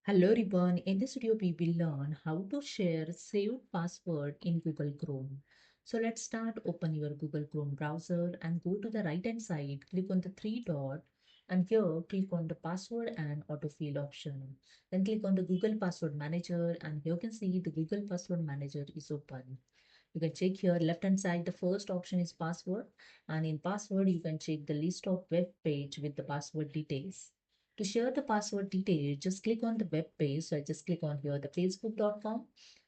Hello everyone, in this video we will learn how to share saved password in Google Chrome. So let's start. Open your Google Chrome browser and go to the right hand side, click on the three dot and here click on the password and autofill option. Then click on the Google Password Manager and here you can see the Google Password Manager is open. You can check here left hand side, the first option is password, and in password you can check the list of web page with the password details. To share the password details, just click on the web page. So I just click on here the facebook.com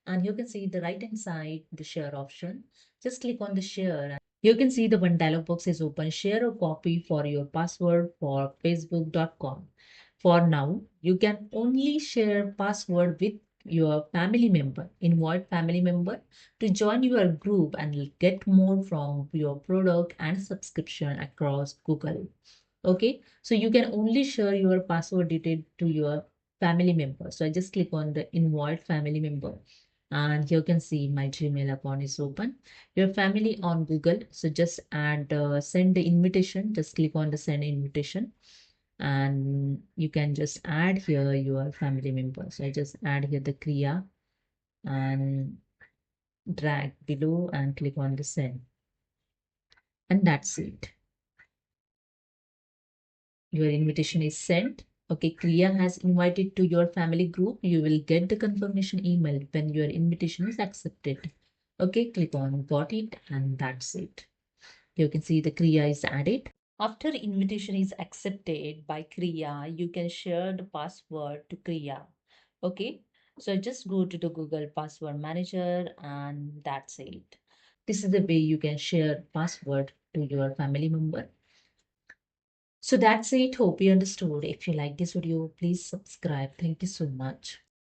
and you can see the right hand side the share option. Just click on the share. You can see the one dialog box is open. Share a copy for your password for facebook.com. For now, you can only share password with your family member, invite family member to join your group and get more from your product and subscription across Google. Okay, so you can only share your password detail to your family member. So I just click on the invite family member and you can see my Gmail account is open. Your family on Google. So just add send the invitation. Just click on the send invitation and you can just add here your family member. So I just add here the Kriya and drag below and click on the send. And that's it. Your invitation is sent. Okay, Kriya has invited to your family group. You will get the confirmation email when your invitation is accepted. Okay, click on got it and that's it. You can see the Kriya is added. After invitation is accepted by Kriya, you can share the password to Kriya. Okay, so just go to the Google Password Manager and that's it. This is the way you can share password to your family member. So that's it. Hope you understood. If you like this video, please subscribe. Thank you so much.